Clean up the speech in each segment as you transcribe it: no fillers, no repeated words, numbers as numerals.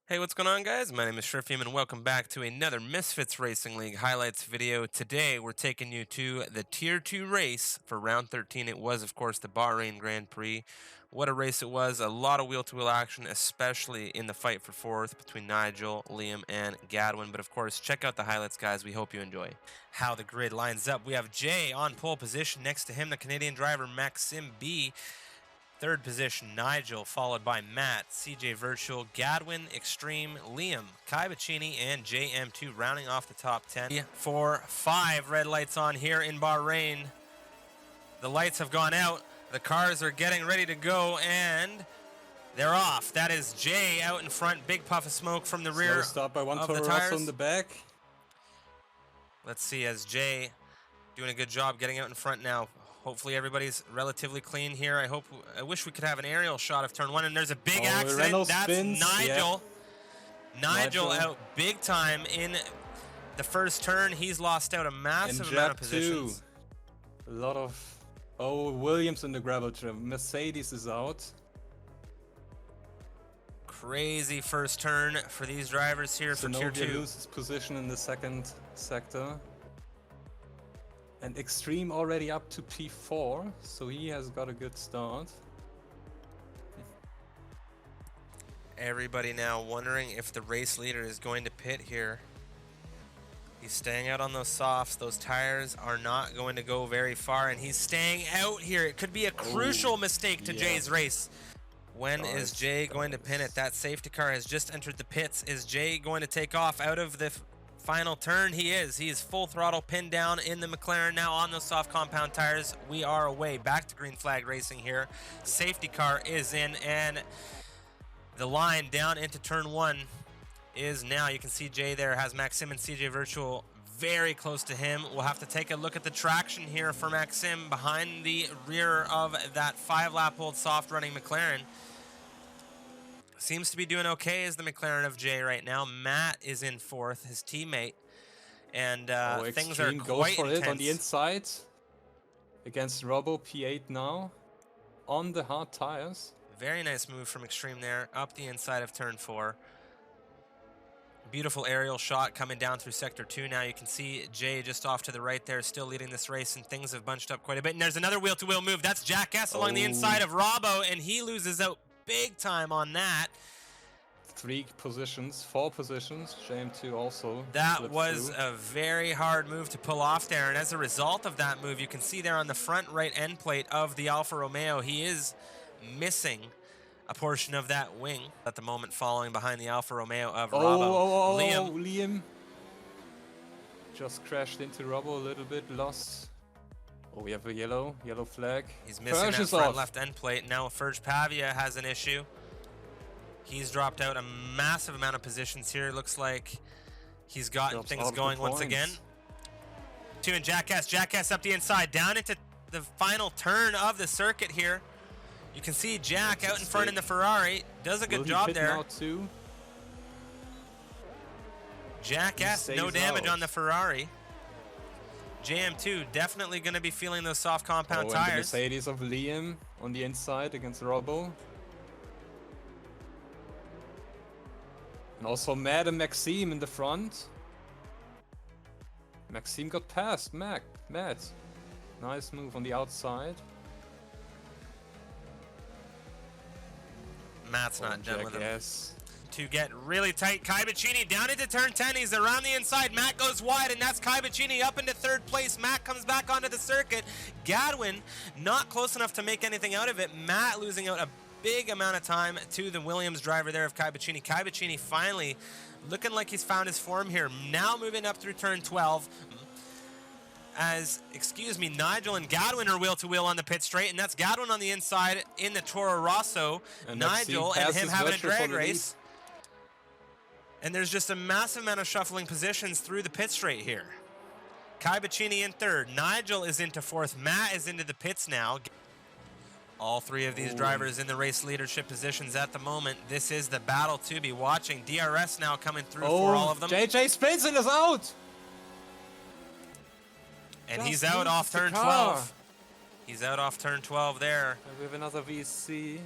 Hey, what's going on, guys? My name is Shrifium, and welcome back to another Misfits Racing League highlights video. Today, we're taking you to the Tier 2 race for round 13. It was, of course, the Bahrain Grand Prix. What a race it was. A lot of wheel-to-wheel action, especially in the fight for fourth between Nigel, Liam, and Gadwin. But, of course, check out the highlights, guys. We hope you enjoy. How the grid lines up. We have Jay on pole position. Next to him, the Canadian driver, Maxim B. Third position, Nigel, followed by Matt, CJ Virtual, Gadwin, Extreme, Liam, Kai Bacchini, and JM2 rounding off the top 10. 4-5 red lights on here in Bahrain. The lights have gone out. The cars are getting ready to go, and they're off. That is Jay out in front. Big puff of smoke from the rear Stop by one of the Toro tires. Rosso in the back. Let's see, as Jay doing a good job getting out in front now. Hopefully everybody's relatively clean here. I wish we could have an aerial shot of turn one, and there's a big accident. Reynolds That's spins. Nigel. Yeah. Nigel out big time in the first turn. He's lost out a massive amount of positions. A lot of Williams in the gravel trim. Mercedes is out. Crazy first turn for these drivers here for Tier 2. Loses position in the second sector. And Extreme already up to P4, so he has got a good start. Everybody now wondering if the race leader is going to pit here. He's staying out on those softs. Those tires are not going to go very far, and he's staying out here. It could be a crucial mistake to Jay's race. When is Jay going to pin it? That safety car has just entered the pits. Is Jay going to take off out of the final turn? He is. He is full throttle, pinned down in the McLaren now on those soft compound tires. We are away. Back to green flag racing here. Safety car is in, and the line down into turn one is now. You can see Jay there has Maxim and CJ Virtual very close to him. We'll have to take a look at the traction here for Maxim behind the rear of that 5-lap-old soft running McLaren. Seems to be doing okay as the McLaren of Jay right now. Matt is in fourth, his teammate, and things are quite intense. It on the inside against Robo P8 now on the hard tires. Very nice move from Extreme there, up the inside of turn 4. Beautiful aerial shot coming down through sector 2. Now you can see Jay just off to the right there, still leading this race, and things have bunched up quite a bit. And there's another wheel-to-wheel move. That's Jackass along the inside of Robo, and he loses out big time on that. 4 positions, JM2 also. That was a very hard move to pull off there, and as a result of that move, you can see there on the front right end plate of the Alfa Romeo, he is missing a portion of that wing at the moment, following behind the Alfa Romeo of Robo. Liam just crashed into Robo a little bit, lost. We have a yellow flag. He's missing that front left end plate. Now Ferg Pavia has an issue. He's dropped out a massive amount of positions here. Looks like he's gotten things going once again. And Jackass up the inside, down into the final turn of the circuit here. You can see Jack out in front in the Ferrari. Does a good job there. Jackass, no damage on the Ferrari. JM2 definitely going to be feeling those soft compound tires. And the Mercedes of Liam on the inside against Robo. And also Matt and Maxime in the front. Maxime got past Matt. Nice move on the outside. Matt's not done with him. To get really tight. Kai Bacchini down into turn 10. He's around the inside. Matt goes wide, and that's Kai Bacchini up into third place. Matt comes back onto the circuit. Gadwin not close enough to make anything out of it. Matt losing out a big amount of time to the Williams driver there of Kai Bacchini. Kai Bacchini finally looking like he's found his form here. Now moving up through turn 12. Nigel and Gadwin are wheel-to-wheel on the pit straight, and that's Gadwin on the inside in the Toro Rosso. And Nigel and him having a drag race. And there's just a massive amount of shuffling positions through the pit straight here. Kai Bacchini in third. Nigel is into fourth. Matt is into the pits now. All 3 of these drivers in the race leadership positions at the moment. This is the battle to be watching. DRS now coming through for all of them. JJ Spencer is out! And he's out off turn 12. He's out off turn 12 there. And we have another VC.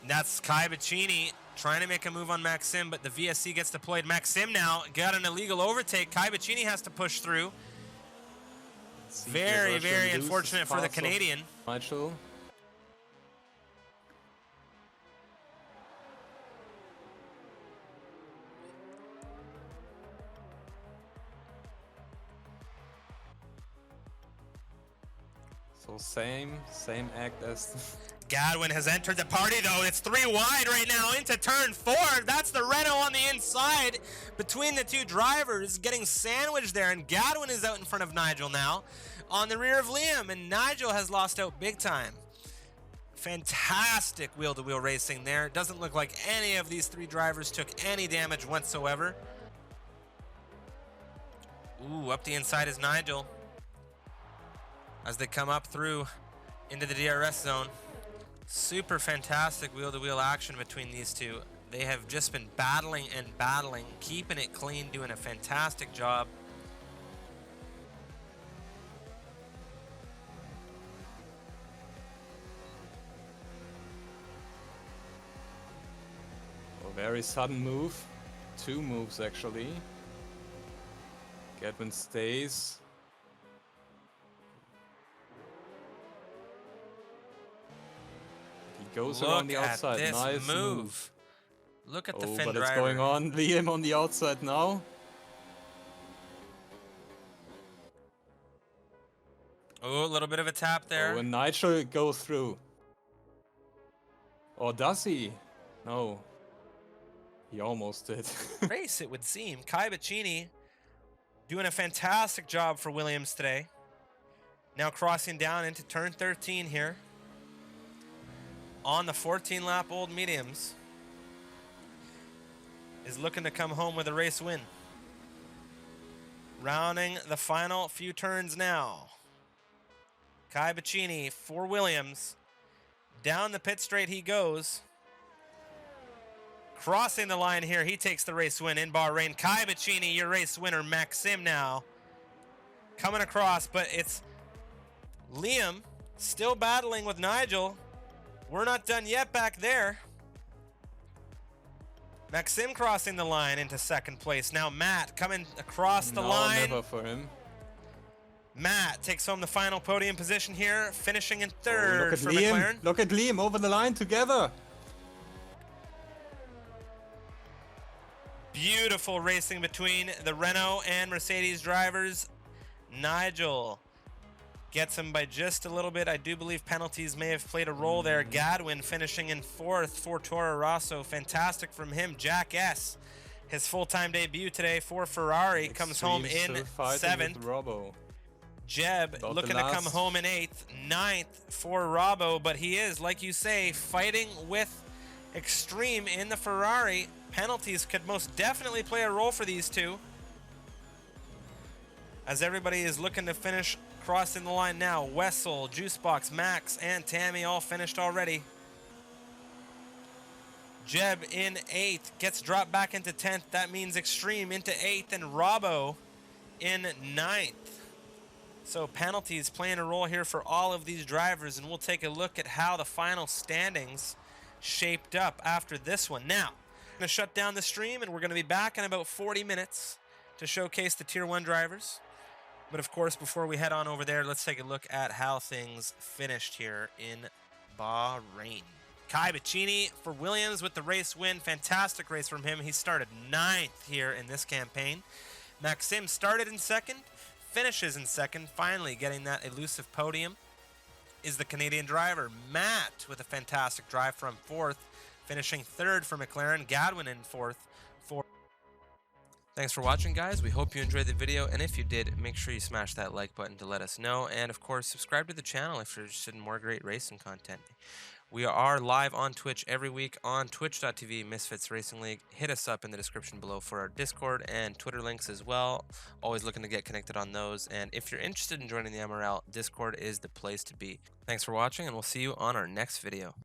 That's Kai Bacchini Trying to make a move on Maxim, but the VSC gets deployed. Maxim now got an illegal overtake. Kai Bacchini has to push through. Very, very unfortunate for the Canadian. Nigel. So same act as... Gadwin has entered the party though. It's 3 wide right now into turn 4. That's the Renault on the inside between the two drivers, getting sandwiched there, and Gadwin is out in front of Nigel now on the rear of Liam, and Nigel has lost out big time. Fantastic wheel-to-wheel racing there. It doesn't look like any of these 3 drivers took any damage whatsoever. Ooh, up the inside is Nigel as they come up through into the DRS zone. Super fantastic wheel-to-wheel action between these two. They have just been battling and battling, keeping it clean, doing a fantastic job. A very sudden move. 2 moves actually. Gadwin stays. He goes around the outside. This nice move. Look at the Finn but driver. it's going on. Liam on the outside now. Oh, a little bit of a tap there. Oh, and Nigel goes through. Or does he? No. He almost did. Race, it would seem. Kai Bacchini doing a fantastic job for Williams today. Now crossing down into turn 13 here on the 14-lap old mediums. Is looking to come home with a race win. Rounding the final few turns now. Kai Bacchini for Williams. Down the pit straight he goes. Crossing the line here, he takes the race win in Bahrain. Kai Bacchini, your race winner. Maxim now coming across, but it's Liam still battling with Nigel. We're not done yet back there. Maxim crossing the line into second place. Now Matt coming across the line. Never for him. Matt takes home the final podium position here, finishing in third look at for Liam. McLaren. Look at Liam over the line together. Beautiful racing between the Renault and Mercedes drivers. Nigel gets him by just a little bit. I do believe penalties may have played a role there. Gadwin finishing in 4th for Toro Rosso. Fantastic from him. Jack S., his full-time debut today for Ferrari, comes home in 7th. Jeb looking to come home in 8th. 9th for Robbo, but he is, like you say, fighting with Extreme in the Ferrari. Penalties could most definitely play a role for these two, as everybody is looking to finish crossing the line now. Wessel, Juicebox, Max, and Tammy all finished already. Jeb in 8th, gets dropped back into 10th. That means Extreme into 8th, and Robbo in 9th. So penalties playing a role here for all of these drivers, and we'll take a look at how the final standings shaped up after this one. Now, I'm going to shut down the stream, and we're going to be back in about 40 minutes to showcase the Tier 1 drivers. But of course, before we head on over there, let's take a look at how things finished here in Bahrain. Kai Bacchini for Williams with the race win. Fantastic race from him. He started 9th here in this campaign. Maxim started in 2nd, finishes in 2nd, finally getting that elusive podium is the Canadian driver. Matt with a fantastic drive from 4th, finishing 3rd for McLaren. Gadwin in 4th. Thanks for watching, guys. We hope you enjoyed the video, and if you did, make sure you smash that like button to let us know, and of course subscribe to the channel if you're interested in more great racing content. We are live on Twitch every week on twitch.tv Misfits Racing League. Hit us up in the description below for our Discord and Twitter links as well. Always looking to get connected on those, and if you're interested in joining the MRL, Discord is the place to be. Thanks for watching, and we'll see you on our next video.